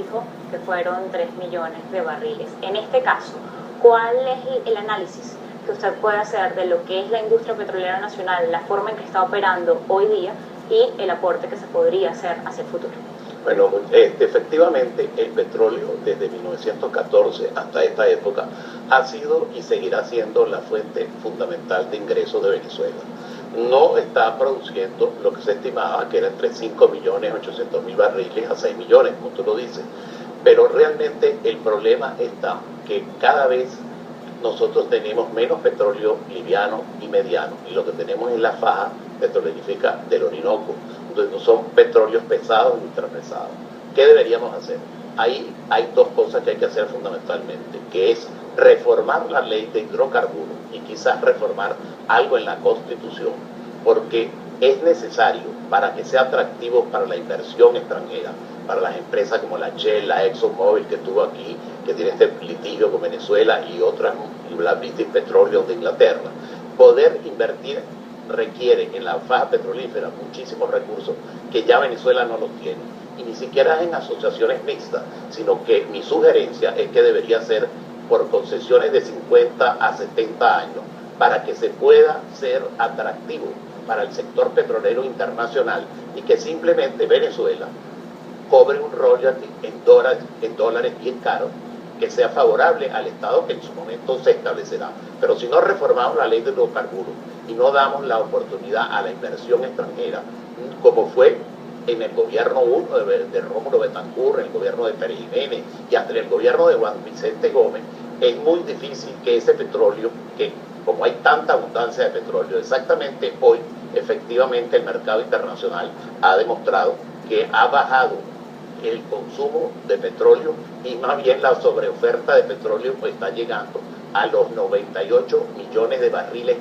dijo que fueron 3 millones de barriles. En este caso, ¿cuál es el análisis que usted puede hacer de lo que es la industria petrolera nacional, la forma en que está operando hoy día y el aporte que se podría hacer hacia el futuro? Bueno, efectivamente el petróleo desde 1914 hasta esta época ha sido y seguirá siendo la fuente fundamental de ingresos de Venezuela. No está produciendo lo que se estimaba, que era entre 5.800.000 barriles a 6 millones, como tú lo dices. Pero realmente el problema está que cada vez nosotros tenemos menos petróleo liviano y mediano, y lo que tenemos es la faja petrolífera del Orinoco, donde son petróleos pesados y ultrapesados. ¿Qué deberíamos hacer? Ahí hay dos cosas que hay que hacer fundamentalmente, que es reformar la ley de hidrocarburos y quizás reformar algo en la Constitución, porque es necesario para que sea atractivo para la inversión extranjera, para las empresas como la Shell, la ExxonMobil que estuvo aquí, que tiene este litigio con Venezuela y otras, la British Petroleum de Inglaterra. Poder invertir requiere en la faja petrolífera muchísimos recursos que ya Venezuela no los tiene, y ni siquiera en asociaciones mixtas, sino que mi sugerencia es que debería ser por concesiones de 50 a 70 años para que se pueda ser atractivo para el sector petrolero internacional y que simplemente Venezuela cobre un royalty en dólares bien caro, que sea favorable al Estado, que en su momento se establecerá. Pero si no reformamos la ley de hidrocarburos y no damos la oportunidad a la inversión extranjera, como fue en el gobierno 1 de Rómulo Betancourt, en el gobierno de Pérez Jiménez y hasta en el gobierno de Juan Vicente Gómez, es muy difícil que ese petróleo, que como hay tanta abundancia de petróleo, exactamente hoy, efectivamente el mercado internacional ha demostrado que ha bajado el consumo de petróleo y más bien la sobreoferta de petróleo pues está llegando a los 98 millones de barriles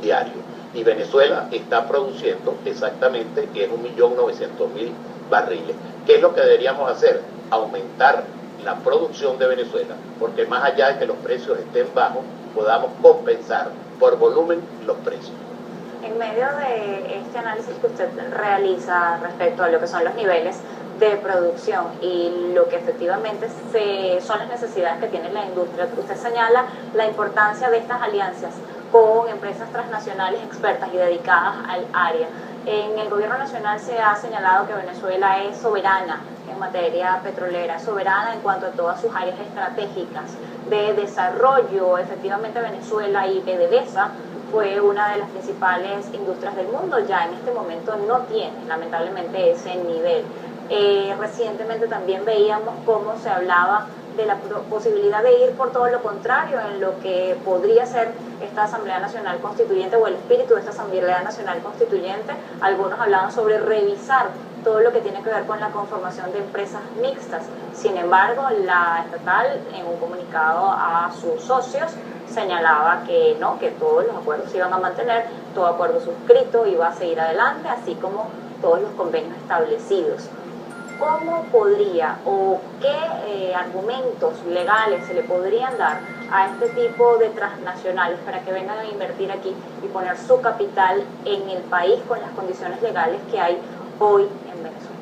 diarios. Y Venezuela está produciendo exactamente, que es 1.900.000 barriles. ¿Qué es lo que deberíamos hacer? Aumentar la producción de Venezuela, porque más allá de que los precios estén bajos, podamos compensar por volumen los precios. En medio de este análisis que usted realiza respecto a lo que son los niveles de producción y lo que efectivamente son las necesidades que tiene la industria, usted señala la importancia de estas alianzas con empresas transnacionales expertas y dedicadas al área. En el gobierno nacional se ha señalado que Venezuela es soberana en materia petrolera, soberana en cuanto a todas sus áreas estratégicas de desarrollo. Efectivamente Venezuela y PDVSA fue una de las principales industrias del mundo, ya en este momento no tiene lamentablemente ese nivel. Recientemente también veíamos cómo se hablaba de la posibilidad de ir por todo lo contrario en lo que podría ser esta Asamblea Nacional Constituyente o el espíritu de esta Asamblea Nacional Constituyente. Algunos hablaban sobre revisar todo lo que tiene que ver con la conformación de empresas mixtas. Sin embargo, la estatal en un comunicado a sus socios señalaba que no, que todos los acuerdos se iban a mantener, todo acuerdo suscrito iba a seguir adelante, así como todos los convenios establecidos. ¿Cómo podría o qué argumentos legales se le podrían dar a este tipo de transnacionales para que vengan a invertir aquí y poner su capital en el país con las condiciones legales que hay hoy en Venezuela?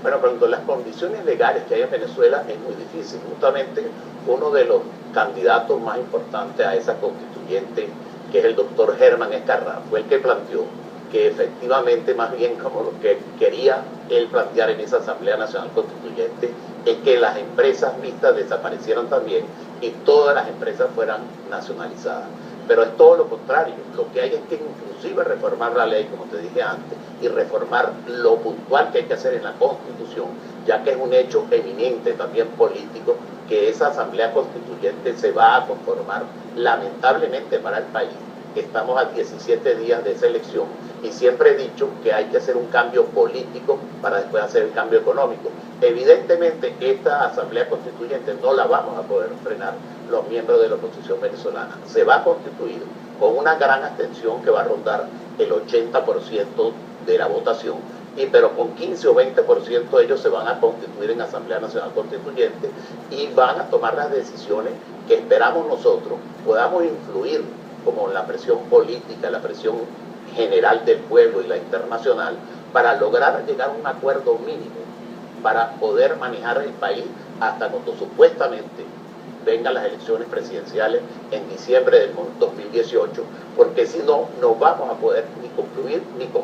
Bueno, cuando las condiciones legales que hay en Venezuela es muy difícil. Justamente uno de los candidatos más importantes a esa constituyente, que es el doctor Germán Escarrá, fue el que planteó que efectivamente más bien como lo que quería él plantear en esa Asamblea Nacional Constituyente es que las empresas mixtas desaparecieran también y todas las empresas fueran nacionalizadas. Pero es todo lo contrario, lo que hay es que inclusive reformar la ley, como te dije antes, y reformar lo puntual que hay que hacer en la Constitución, ya que es un hecho eminente también político que esa Asamblea Constituyente se va a conformar lamentablemente para el país. Estamos a 17 días de esa elección y siempre he dicho que hay que hacer un cambio político para después hacer el cambio económico. Evidentemente esta Asamblea Constituyente no la vamos a poder frenar los miembros de la oposición venezolana. Se va a constituir con una gran abstención que va a rondar el 80% de la votación, pero con 15 o 20% ellos se van a constituir en Asamblea Nacional Constituyente y van a tomar las decisiones que esperamos nosotros podamos influir, como la presión política, la presión general del pueblo y la internacional, para lograr llegar a un acuerdo mínimo para poder manejar el país hasta cuando supuestamente vengan las elecciones presidenciales en diciembre del 2018, porque si no, no vamos a poder ni concluir ni con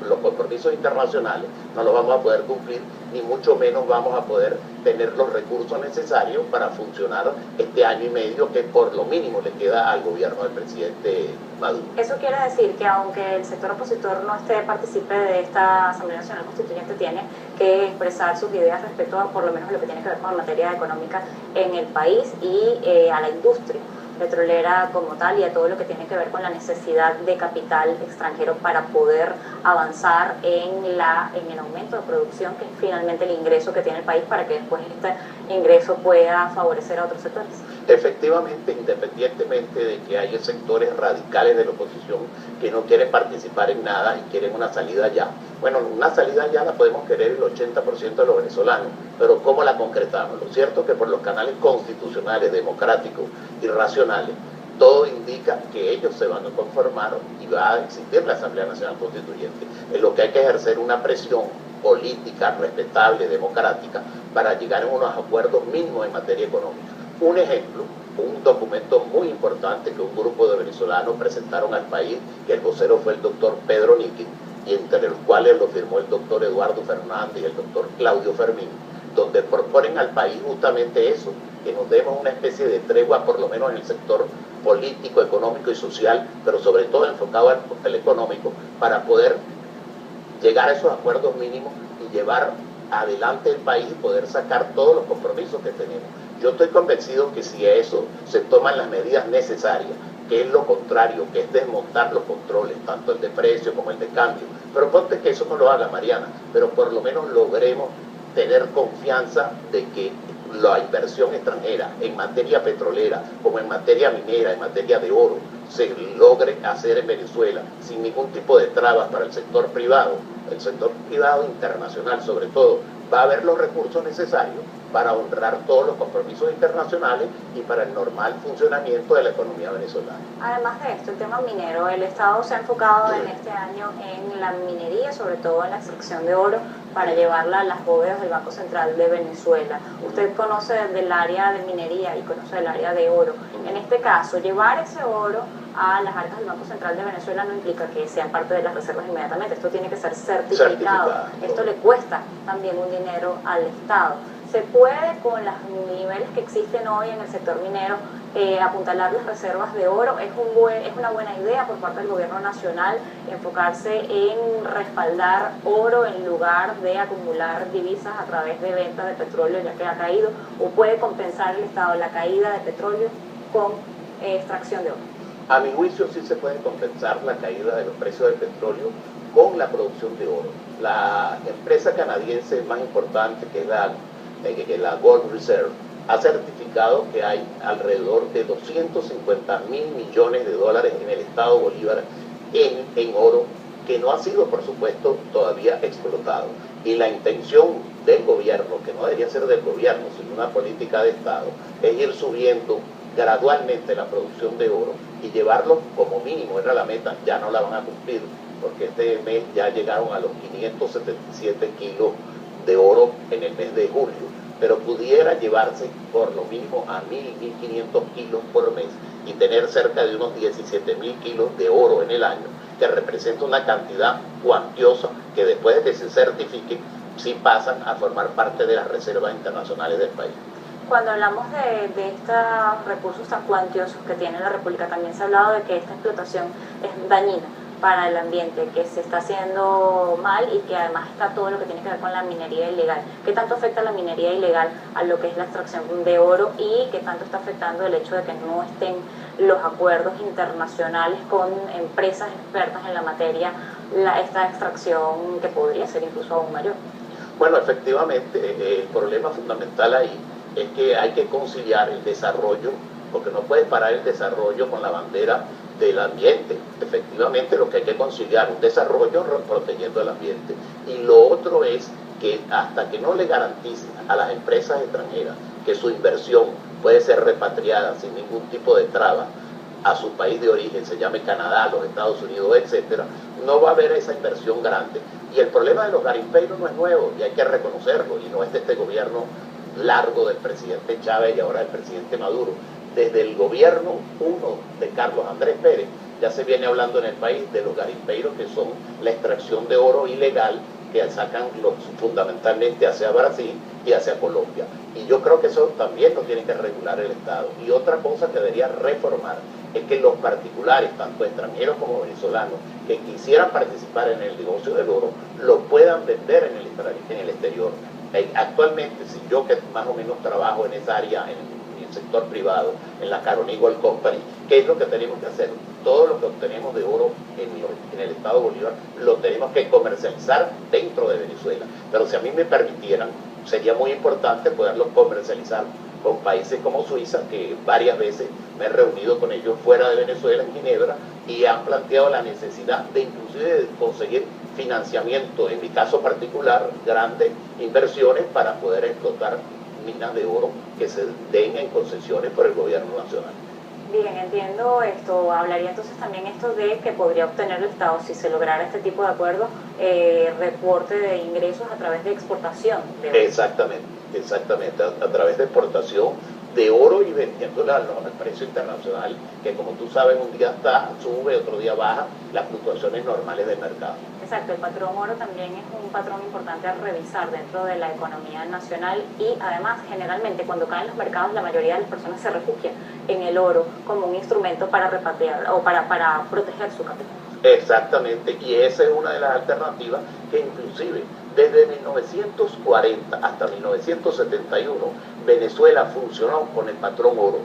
los compromisos internacionales, no los vamos a poder cumplir, ni mucho menos vamos a poder tener los recursos necesarios para funcionar este año y medio que por lo mínimo le queda al gobierno del presidente Maduro. Eso quiere decir que aunque el sector opositor no participe de esta Asamblea Nacional Constituyente, tiene que expresar sus ideas respecto a por lo menos lo que tiene que ver con la materia económica en el país y a la industria petrolera como tal y a todo lo que tiene que ver con la necesidad de capital extranjero para poder avanzar en el aumento de producción, que es finalmente el ingreso que tiene el país para que después este ingreso pueda favorecer a otros sectores. Efectivamente, independientemente de que haya sectores radicales de la oposición que no quieren participar en nada y quieren una salida ya. Bueno, una salida ya la podemos querer el 80% de los venezolanos, pero ¿cómo la concretamos? Lo cierto es que por los canales constitucionales, democráticos y racionales, todo indica que ellos se van a conformar y va a existir la Asamblea Nacional Constituyente. En lo que hay que ejercer una presión política, respetable, democrática, para llegar a unos acuerdos mínimos en materia económica. Un ejemplo, un documento muy importante que un grupo de venezolanos presentaron al país, que el vocero fue el doctor Pedro Níquez, y entre los cuales lo firmó el doctor Eduardo Fernández y el doctor Claudio Fermín, donde proponen al país justamente eso, que nos demos una especie de tregua, por lo menos en el sector político, económico y social, pero sobre todo enfocado al económico, para poder llegar a esos acuerdos mínimos y llevar adelante el país y poder sacar todos los compromisos que tenemos. Yo estoy convencido que si a eso se toman las medidas necesarias, que es lo contrario, que es desmontar los controles, tanto el de precio como el de cambio, pero ponte que eso no lo haga Mariana, pero por lo menos logremos tener confianza de que la inversión extranjera en materia petrolera, como en materia minera, en materia de oro, se logre hacer en Venezuela sin ningún tipo de trabas para el sector privado internacional sobre todo, va a haber los recursos necesarios para honrar todos los compromisos internacionales y para el normal funcionamiento de la economía venezolana. Además de esto, el tema minero, el Estado se ha enfocado en este año en la minería, sobre todo en la extracción de oro, para llevarla a las bóvedas del Banco Central de Venezuela. Usted conoce del área de minería y conoce del área de oro. En este caso, llevar ese oro a las arcas del Banco Central de Venezuela no implica que sean parte de las reservas inmediatamente. Esto tiene que ser certificado. Esto le cuesta también un dinero al Estado. ¿Se puede, con los niveles que existen hoy en el sector minero, apuntalar las reservas de oro? ¿Es una buena idea por parte del gobierno nacional enfocarse en respaldar oro en lugar de acumular divisas a través de ventas de petróleo ya que ha caído? ¿O puede compensar el Estado la caída de petróleo con extracción de oro? A mi juicio sí se puede compensar la caída de los precios del petróleo con la producción de oro. La empresa canadiense más importante, que es la Gold Reserve, ha certificado que hay alrededor de 250.000 millones de dólares en el estado Bolívar en oro, que no ha sido, por supuesto, todavía explotado. Y la intención del gobierno, que no debería ser del gobierno, sino una política de Estado, es ir subiendo gradualmente la producción de oro y llevarlo como mínimo, era la meta, ya no la van a cumplir, porque este mes ya llegaron a los 577 kilos de oro en el mes de julio, pero pudiera llevarse por lo mínimo a 1.500 kilos por mes y tener cerca de unos 17.000 kilos de oro en el año, que representa una cantidad cuantiosa que después de que se certifique, sí pasan a formar parte de las reservas internacionales del país. Cuando hablamos de estos recursos tan cuantiosos que tiene la República, también se ha hablado de que esta explotación es dañina para el ambiente, que se está haciendo mal y que además está todo lo que tiene que ver con la minería ilegal. ¿Qué tanto afecta la minería ilegal a lo que es la extracción de oro y qué tanto está afectando el hecho de que no estén los acuerdos internacionales con empresas expertas en la materia, esta extracción que podría ser incluso aún mayor? Bueno, efectivamente, el problema fundamental ahí es que hay que conciliar el desarrollo, porque no puedes parar el desarrollo con la bandera del ambiente. Efectivamente, lo que hay que conciliar un desarrollo protegiendo el ambiente. Y lo otro es que hasta que no le garanticen a las empresas extranjeras que su inversión puede ser repatriada sin ningún tipo de traba a su país de origen, se llame Canadá, los Estados Unidos, etcétera, no va a haber esa inversión grande. Y el problema de los garimpeiros no es nuevo, y hay que reconocerlo, y no es de este gobierno largo del presidente Chávez y ahora del presidente Maduro. Desde el gobierno 1 de Carlos Andrés Pérez ya se viene hablando en el país de los garimpeiros, que son la extracción de oro ilegal que sacan fundamentalmente hacia Brasil y hacia Colombia. Y yo creo que eso también lo tiene que regular el Estado. Y otra cosa que debería reformar es que los particulares, tanto extranjeros como venezolanos, que quisieran participar en el negocio del oro, lo puedan vender en el exterior. Actualmente, si yo que más o menos trabajo en esa área, en el sector privado, en la Caroni Gold Company, ¿qué es lo que tenemos que hacer? Todo lo que obtenemos de oro en el Estado Bolívar lo tenemos que comercializar dentro de Venezuela. Pero si a mí me permitieran, sería muy importante poderlo comercializar con países como Suiza, que varias veces me he reunido con ellos fuera de Venezuela, en Ginebra, y han planteado la necesidad de inclusive de conseguir financiamiento, en mi caso particular, grandes inversiones para poder explotar minas de oro que se den en concesiones por el gobierno nacional. Bien, entiendo esto. Hablaría entonces también esto de que podría obtener el Estado, si se lograra este tipo de acuerdo, reporte de ingresos a través de exportación de oro. Exactamente, a través de exportación de oro y vendiéndola al precio internacional, que como tú sabes, un día sube, otro día baja, las fluctuaciones normales del mercado. Exacto, el patrón oro también es un patrón importante a revisar dentro de la economía nacional y además generalmente cuando caen los mercados la mayoría de las personas se refugian en el oro como un instrumento para repatriar o para proteger su capital. Exactamente, y esa es una de las alternativas que inclusive desde 1940 hasta 1971 Venezuela funcionó con el patrón oro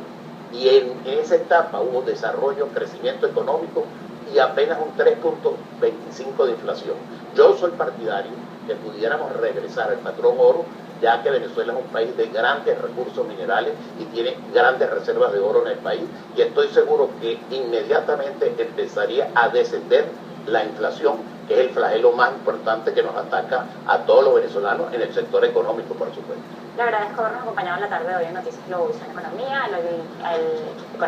y en esa etapa hubo desarrollo, crecimiento económico y apenas un 3.25 de inflación. Yo soy partidario que pudiéramos regresar al patrón oro, ya que Venezuela es un país de grandes recursos minerales y tiene grandes reservas de oro en el país, y estoy seguro que inmediatamente empezaría a descender la inflación, que es el flagelo más importante que nos ataca a todos los venezolanos en el sector económico, por supuesto. Le agradezco habernos acompañado en la tarde de hoy en Noticias Globovisión Economía, el